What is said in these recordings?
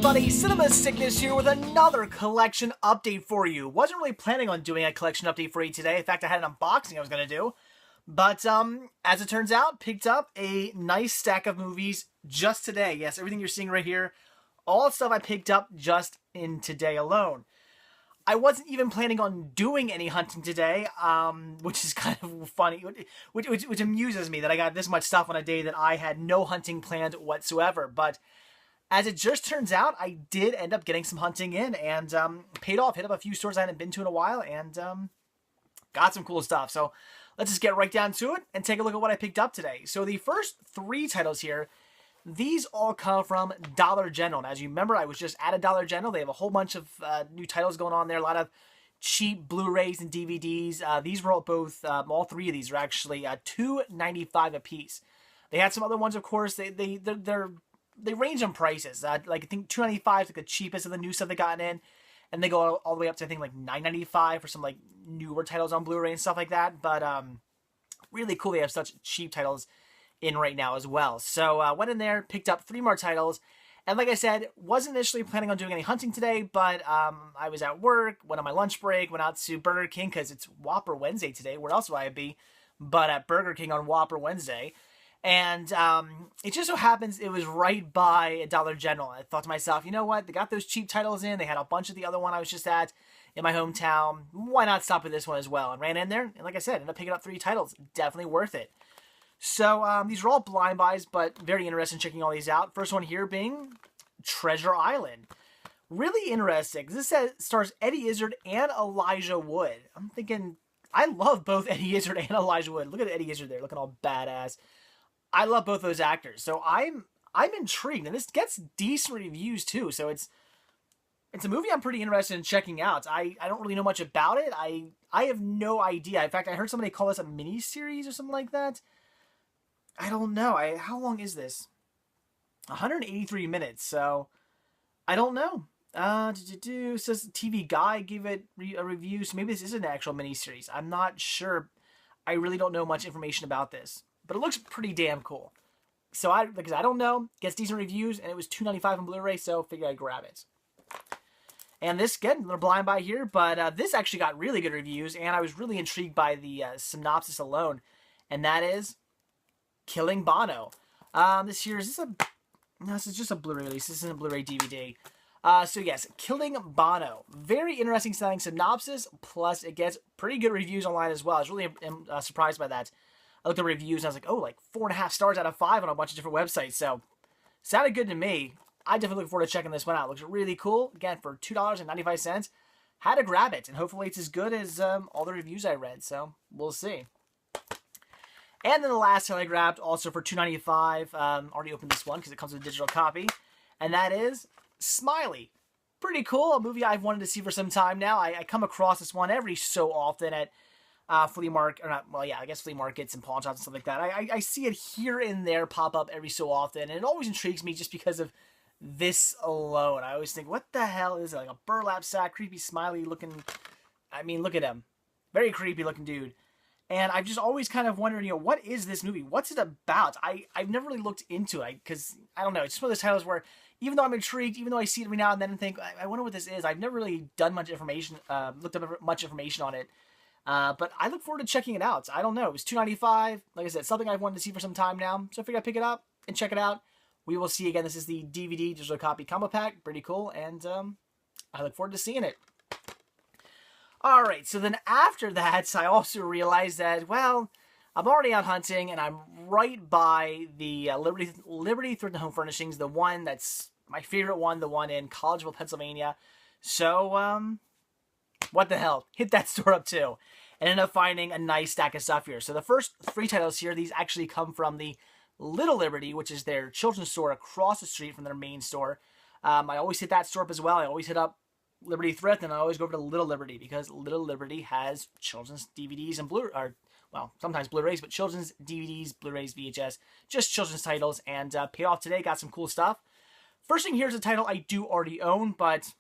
everybody, Cinema Sickness here with another collection update for you. Wasn't really planning on doing a collection update for you today. In fact, I had an unboxing I was going to do. But, as it turns out, picked up a nice stack of movies just today. Yes, everything you're seeing right here, all stuff I picked up just in today alone. I wasn't even planning on doing any hunting today, which is kind of funny, which amuses me that I got this much stuff on a day that I had no hunting planned whatsoever. But as it just turns out, I did end up getting some hunting in and paid off. Hit up a few stores I hadn't been to in a while and got some cool stuff. So let's just get right down to it and take a look at what I picked up today. So the first three titles here, these all come from Dollar General. And as you remember, I was just at a Dollar General. They have a whole bunch of new titles going on there. A lot of cheap Blu-rays and DVDs. These were all three of these are actually $2.95 a piece. They had some other ones, of course. They range in prices. Like I think $2.95 is like the cheapest of the new stuff they got in, and they go all the way up to I think like $9.95 for some like newer titles on Blu-ray and stuff like that. But really cool they have such cheap titles in right now as well. So went in there, picked up 3 more titles, and like I said, wasn't initially planning on doing any hunting today, but I was at work, went on my lunch break, went out to Burger King because it's Whopper Wednesday today. Where else would I be but at Burger King on Whopper Wednesday? And it just so happens it was right by a Dollar General. I thought to myself, you know what? They got those cheap titles in. They had a bunch of the other one I was just at in my hometown. Why not stop at this one as well? And ran in there, and like I said, ended up picking up 3 titles. Definitely worth it. So these are all blind buys, but very interested in checking all these out. First one here being Treasure Island. Really interesting. This stars Eddie Izzard and Elijah Wood. I'm thinking, I love both Eddie Izzard and Elijah Wood. Look at Eddie Izzard there, looking all badass. I love both those actors, so I'm intrigued, and this gets decent reviews too. So it's a movie I'm pretty interested in checking out. I don't really know much about it. I have no idea. In fact, I heard somebody call this a mini series or something like that. I don't know. How long is this? 183 minutes. So I don't know. Says TV Guide gave it a review, so maybe this is an actual mini series. I'm not sure. I really don't know much information about this. But it looks pretty damn cool. So I don't know. Gets decent reviews, and it was $2.95 on Blu-ray, so figured I'd grab it. And this, again, another blind buy here, but this actually got really good reviews, and I was really intrigued by the synopsis alone. And that is Killing Bono. This is just a Blu-ray release. This isn't a Blu-ray DVD. So yes, Killing Bono. Very interesting sounding synopsis, plus it gets pretty good reviews online as well. I was really surprised by that. I looked at reviews and I was like, oh, like 4.5 stars out of 5 on a bunch of different websites. So, sounded good to me. I definitely look forward to checking this one out. Looks really cool. Again, for $2.95. Had to grab it. And hopefully it's as good as all the reviews I read. So, we'll see. And then the last title I grabbed, also for $2.95. Already opened this one because it comes with a digital copy. And that is Smiley. Pretty cool. A movie I've wanted to see for some time now. I come across this one every so often at flea market, or not, well, yeah, I guess flea markets and pawn shops and stuff like that. I see it here and there pop up every so often, and it always intrigues me just because of this alone. I always think, what the hell is it? Like a burlap sack, creepy, smiley looking, I mean, look at him. Very creepy looking dude. And I've just always kind of wondered, what is this movie? What's it about? I've never really looked into it, because, I don't know, it's just one of those titles where, even though I'm intrigued, even though I see it every now and then and think, I wonder what this is, I've never really done much information, looked up much information on it. But I look forward to checking it out. I don't know. It was $2.95. Like I said, something I've wanted to see for some time now. So I figured I'd pick it up and check it out. We will see again. This is the DVD digital copy combo pack. Pretty cool. And I look forward to seeing it. Alright, so then after that, I also realized that, well, I'm already out hunting, and I'm right by the Liberty Thrift and Home Furnishings, the one that's my favorite one, the one in Collegeville, Pennsylvania. So, what the hell? Hit that store up too. And ended up finding a nice stack of stuff here. So the first 3 titles here, these actually come from the Little Liberty, which is their children's store across the street from their main store. I always hit that store up as well. I always hit up Liberty Thrift, and I always go over to Little Liberty because Little Liberty has children's DVDs and well, sometimes Blu-rays, but children's DVDs, Blu-rays, VHS, just children's titles, and paid off today. Got some cool stuff. First thing here is a title I do already own, but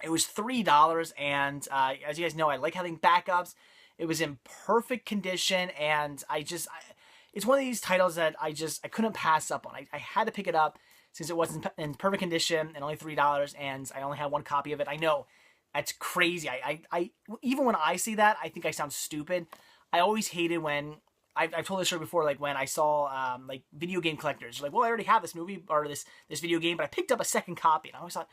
it was $3, and as you guys know, I like having backups. It was in perfect condition, and it's one of these titles that I couldn't pass up on. I had to pick it up. since it wasn't in perfect condition and only $3, and I only had one copy of it. I know that's crazy. I even when I see that, I think I sound stupid. I always hated when I've told this story before, like when I saw like video game collectors, like, well, I already have this movie or this video game, but I picked up a second copy, and I always thought,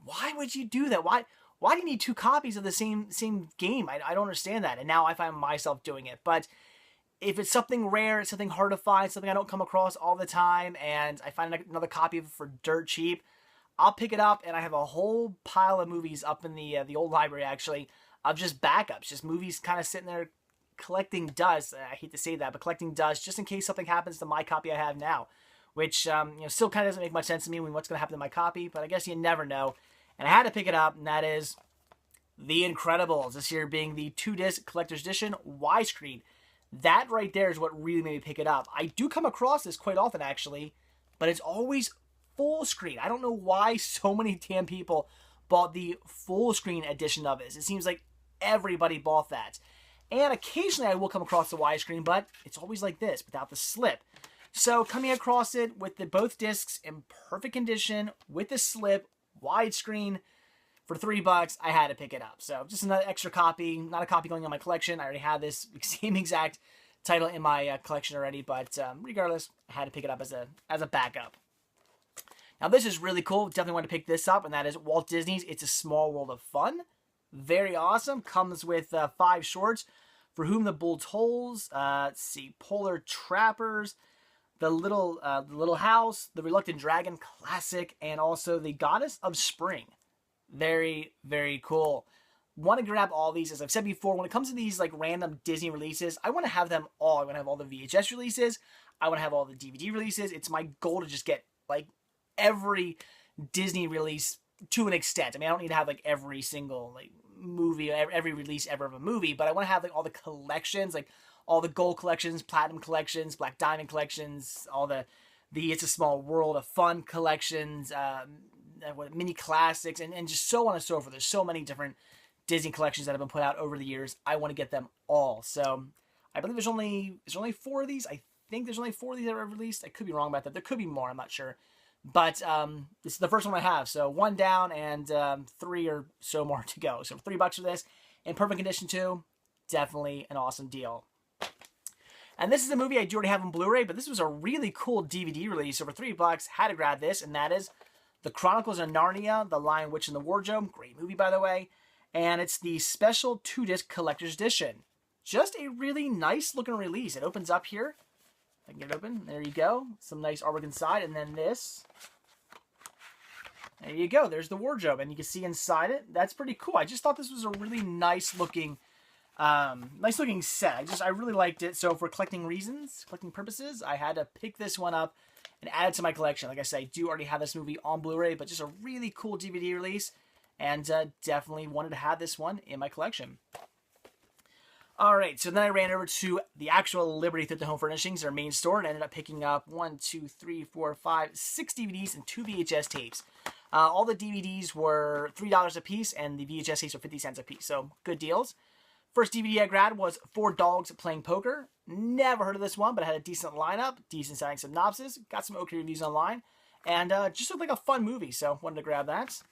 why would you do that? Why do you need two copies of the same game? I don't understand that, and now I find myself doing it. But if it's something rare, it's something hard to find, something I don't come across all the time, and I find another copy of it for dirt cheap, I'll pick it up, and I have a whole pile of movies up in the old library, actually, of just backups, just movies kind of sitting there collecting dust. I hate to say that, but collecting dust just in case something happens to my copy I have now, which still kind of doesn't make much sense to me when what's going to happen to my copy, but I guess you never know. And I had to pick it up, and that is The Incredibles, this year being the 2-disc collector's edition widescreen. That right there is what really made me pick it up. I do come across this quite often, actually, but it's always full screen. I don't know why so many damn people bought the full screen edition of it. It seems like everybody bought that. And occasionally I will come across the widescreen, but it's always like this, without the slip. So coming across it with both discs in perfect condition, with the slip, widescreen, for $3, I had to pick it up. So just another extra copy, not a copy going on my collection. I already had this same exact title in my collection already, but regardless, I had to pick it up as a backup. Now this is really cool. Definitely want to pick this up, and that is Walt Disney's It's a Small World of Fun. Very awesome. Comes with 5 shorts. For Whom the Bull Tolls. Let's see, Polar Trappers, The Little House, The Reluctant Dragon, classic, and also The Goddess of Spring. Very, very cool. Want to grab all these. As I've said before, when it comes to these like random Disney releases, I want to have them all. I want to have all the VHS releases. I want to have all the DVD releases. It's my goal to just get like every Disney release to an extent. I mean, I don't need to have like every single like movie, every release ever of a movie, but I want to have like all the collections, like all the gold collections, platinum collections, black diamond collections, all the It's a Small World of Fun collections, mini classics, and just so on and so forth. There's so many different Disney collections that have been put out over the years. I want to get them all. So I believe there's only 4 of these. I think there's only 4 of these that are released. I could be wrong about that. There could be more. I'm not sure. But this is the first one I have. So 1 down and 3 or so more to go. So $3 for this. In perfect condition too. Definitely an awesome deal. And this is a movie I do already have on Blu-ray, but this was a really cool DVD release. So for $3, had to grab this, and that is The Chronicles of Narnia, The Lion, Witch, and the Wardrobe. Great movie, by the way. And it's the special 2-disc collector's edition. Just a really nice looking release. It opens up here. I can get it open. There you go. Some nice artwork inside. And then this. There you go. There's the wardrobe. And you can see inside it. That's pretty cool. I just thought this was a really nice looking set. I really liked it. So for collecting purposes, I had to pick this one up and add it to my collection. Like I said, I do already have this movie on Blu-ray, but just a really cool DVD release. And definitely wanted to have this one in my collection. Alright, so then I ran over to the actual Liberty Thrift and Home Furnishings, their main store, and ended up picking up 6 DVDs and 2 VHS tapes. All the DVDs were $3 a piece, and the VHS tapes were 50 cents a piece, so good deals. First DVD I grabbed was 4 Dogs Playing Poker. Never heard of this one, but it had a decent lineup, decent sounding synopsis, got some okay reviews online, and just looked like a fun movie, so wanted to grab that.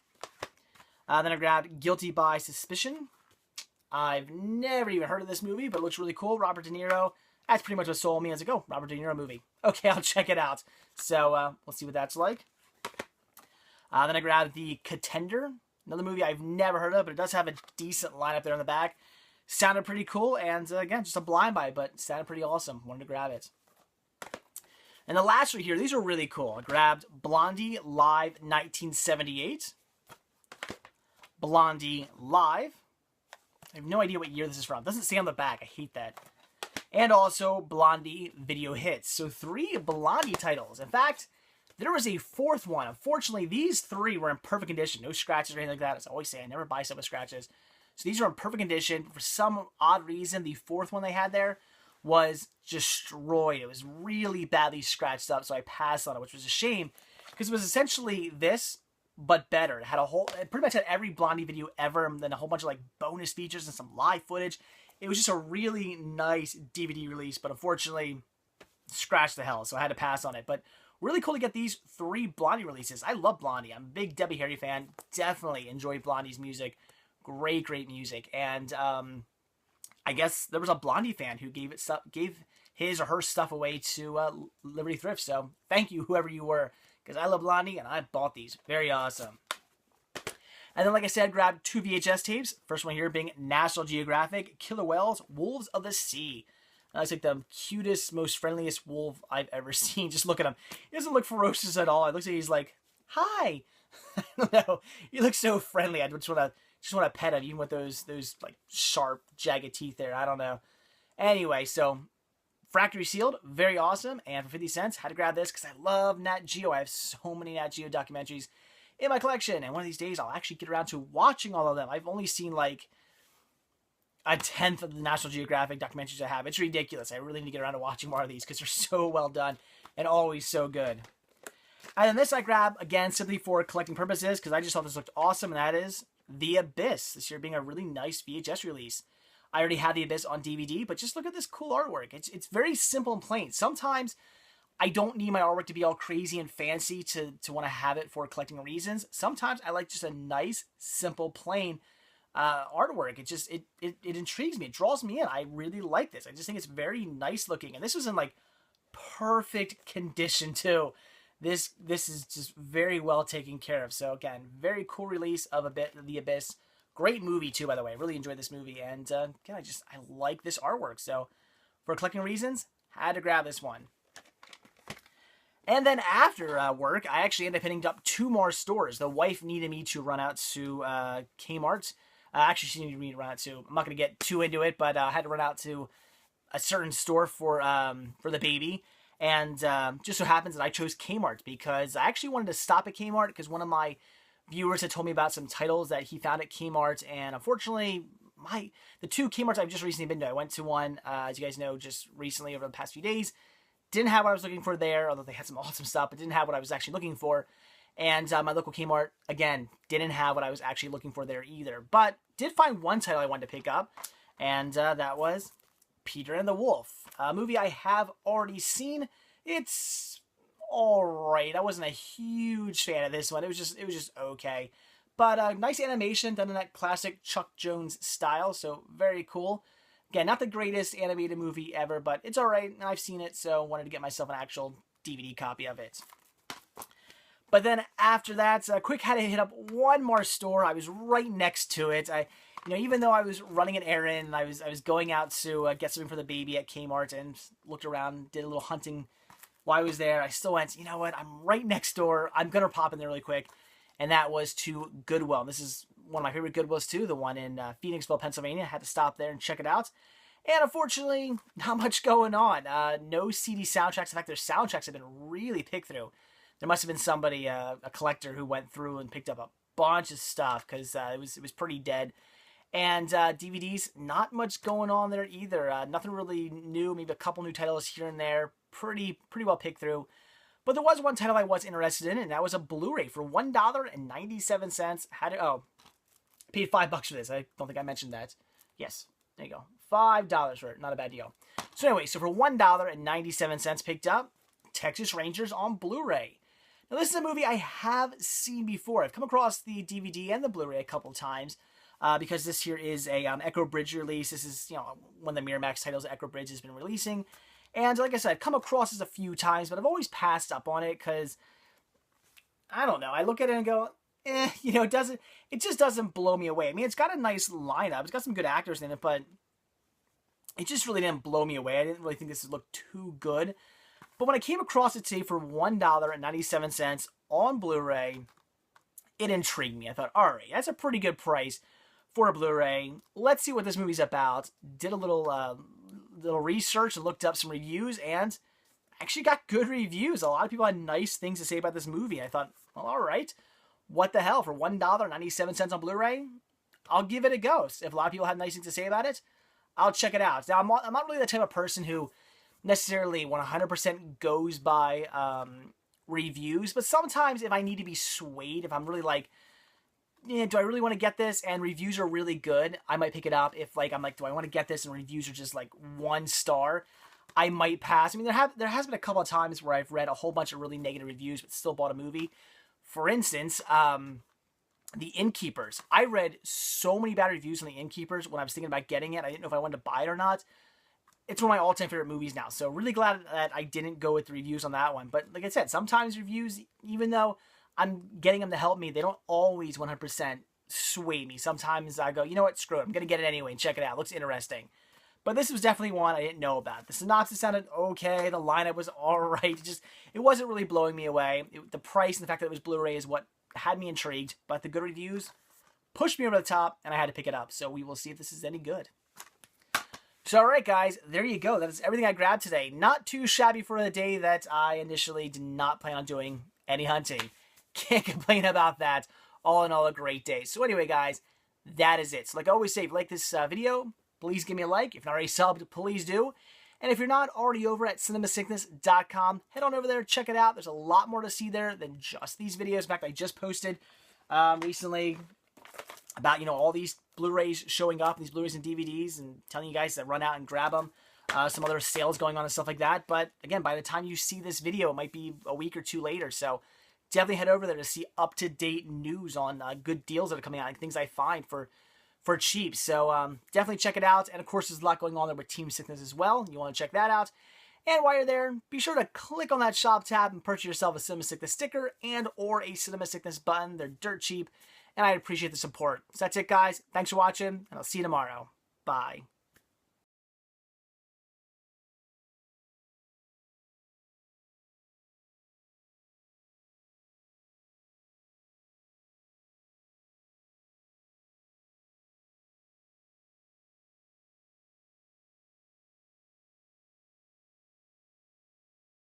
Then I grabbed Guilty by Suspicion. I've never even heard of this movie, but it looks really cool. Robert De Niro. That's pretty much what sold me. I was like, oh, Robert De Niro movie. Okay, I'll check it out. So we'll see what that's like. Then I grabbed The Contender. Another movie I've never heard of, but it does have a decent lineup there in the back. Sounded pretty cool, and again, just a blind buy, but sounded pretty awesome. Wanted to grab it. And the last one here, these are really cool. I grabbed Blondie Live 1978. Blondie Live. I have no idea what year this is from. It doesn't say on the back. I hate that. And also Blondie Video Hits. So 3 Blondie titles. In fact, there was a 4th one. Unfortunately, these 3 were in perfect condition. No scratches or anything like that. As I always say, I never buy stuff with scratches. So these are in perfect condition. For some odd reason, the 4th one they had there was destroyed. It was really badly scratched up, so I passed on it, which was a shame. Because it was essentially this, but better. It had it pretty much had every Blondie video ever, and then a whole bunch of like bonus features and some live footage. It was just a really nice DVD release, but unfortunately, scratched the hell, so I had to pass on it. But really cool to get these 3 Blondie releases. I love Blondie. I'm a big Debbie Harry fan. Definitely enjoy Blondie's music. Great, great music. And I guess there was a Blondie fan who gave his or her stuff away to Liberty Thrift. So thank you, whoever you were, because I love Blondie and I bought these. Very awesome. And then, like I said, grabbed 2 VHS tapes. First one here being National Geographic, Killer Whales, Wolves of the Sea. That's like the cutest, most friendliest wolf I've ever seen. Just look at him. He doesn't look ferocious at all. It looks like he's like, hi. I don't know. He looks so friendly. I just want to pet him, even with those like sharp, jagged teeth there. I don't know. Anyway, so factory sealed, very awesome. And for 50 cents, had to grab this because I love Nat Geo. I have so many Nat Geo documentaries in my collection, and one of these days I'll actually get around to watching all of them. I've only seen like a 10th of the National Geographic documentaries I have. It's ridiculous. I really need to get around to watching more of these because they're so well done and always so good. And then this I grab, again, simply for collecting purposes because I just thought this looked awesome, and that is The Abyss. This year being a really nice VHS release. I already had The Abyss on DVD, but just look at this cool artwork. It's very simple and plain. Sometimes I don't need my artwork to be all crazy and fancy to want to have it for collecting reasons. Sometimes I like just a nice, simple, plain artwork. It intrigues me. It draws me in. I really like this. I just think it's very nice looking. And this was in like perfect condition too. This is just very well taken care of. So again, very cool release of The Abyss. Great movie too, by the way. I really enjoyed this movie. And again, I like this artwork. So for collecting reasons, had to grab this one. And then after work, I actually ended up hitting up 2 more stores. The wife needed me to run out to Kmart. Actually, she needed me to run out to. I'm not going to get too into it, but I had to run out to a certain store for the baby. And just so happens that I chose Kmart because I actually wanted to stop at Kmart because one of my viewers had told me about some titles that he found at Kmart. And unfortunately, the 2 Kmarts I've just recently been to, I went to one, as you guys know, just recently over the past few days. Didn't have what I was looking for there, although they had some awesome stuff, but didn't have what I was actually looking for. And my local Kmart, again, didn't have what I was actually looking for there either. But did find one title I wanted to pick up, and that was Peter and the Wolf, a movie I have already seen. It's alright. I wasn't a huge fan of this one. It was just okay. But nice animation done in that classic Chuck Jones style, so very cool. Again, not the greatest animated movie ever, but it's alright, and I've seen it, so wanted to get myself an actual DVD copy of it. But then after that, quick had to hit up one more store. I was right next to it. Even though I was running an errand, and I was going out to get something for the baby at Kmart and looked around, did a little hunting while I was there, I still went, you know what, I'm right next door. I'm going to pop in there really quick. And that was to Goodwill. This is one of my favorite Goodwills too, the one in Phoenixville, Pennsylvania. I had to stop there and check it out. And unfortunately, not much going on. No CD soundtracks. In fact, their soundtracks have been really picked through. There must have been somebody, a collector, who went through and picked up a bunch of stuff because it was pretty dead. And DVDs, not much going on there either. Nothing really new. Maybe a couple new titles here and there. Pretty well picked through. But there was one title I was interested in, and that was a Blu-ray for $1.97. Paid $5 for this. I don't think I mentioned that. Yes, there you go. $5 for it. Not a bad deal. So anyway, so for $1.97 picked up Texas Rangers on Blu-ray. Now this is a movie I have seen before. I've come across the DVD and the Blu-ray a couple times because this here is a Echo Bridge release. This is one of the Miramax titles that Echo Bridge has been releasing. And like I said, I've come across this a few times, but I've always passed up on it because, I don't know, I look at it and go, it just doesn't blow me away. I mean, it's got a nice lineup. It's got some good actors in it, but it just really didn't blow me away. I didn't really think this looked too good. But when I came across it today for $1.97 on Blu-ray, it intrigued me. I thought, all right, that's a pretty good price for a Blu-ray. Let's see what this movie's about. Did a little research and looked up some reviews, and actually got good reviews. A lot of people had nice things to say about this movie. I thought, well, all right, what the hell, for $1.97 on Blu-ray, I'll give it a go. If a lot of people have nice things to say about it, I'll check it out. Now, I'm not really the type of person who necessarily 100% goes by reviews, but sometimes if I need to be swayed, if I'm really like, do I really want to get this? And reviews are really good, I might pick it up. If I'm like, do I want to get this? And reviews are just like 1 star, I might pass. I mean, there has been a couple of times where I've read a whole bunch of really negative reviews, but still bought a movie. For instance, The Innkeepers. I read so many bad reviews on The Innkeepers when I was thinking about getting it. I didn't know if I wanted to buy it or not. It's one of my all-time favorite movies now, so really glad that I didn't go with the reviews on that one. But like I said, sometimes reviews, even though I'm getting them to help me, they don't always 100% sway me. Sometimes I go, you know what, screw it, I'm going to get it anyway and check it out. It looks interesting. But this was definitely one I didn't know about. The synopsis sounded okay. The lineup was alright. It wasn't really blowing me away. The price and the fact that it was Blu-ray is what had me intrigued. But the good reviews pushed me over the top, and I had to pick it up. So we will see if this is any good. So alright guys, there you go. That is everything I grabbed today. Not too shabby for a day that I initially did not plan on doing any hunting. Can't complain about that. All in all, a great day. So anyway guys, that is it. So like I always say, if you like this video, please give me a like. If you're not already subbed, please do. And if you're not already over at cinemasickness.com, head on over there, check it out. There's a lot more to see there than just these videos. In fact, I just posted recently about, you know, all these Blu-rays showing up, these Blu-rays and DVDs, and telling you guys to run out and grab them. Some other sales going on and stuff like that. But again, by the time you see this video, it might be a week or two later. So definitely head over there to see up-to-date news on good deals that are coming out and things I find for cheap. So definitely check it out. And of course, there's a lot going on there with Team Sickness as well. You want to check that out. And while you're there, be sure to click on that shop tab and purchase yourself a Cinema Sickness sticker and or a Cinema Sickness button. They're dirt cheap, and I appreciate the support. So that's it, guys. Thanks for watching, and I'll see you tomorrow. Bye.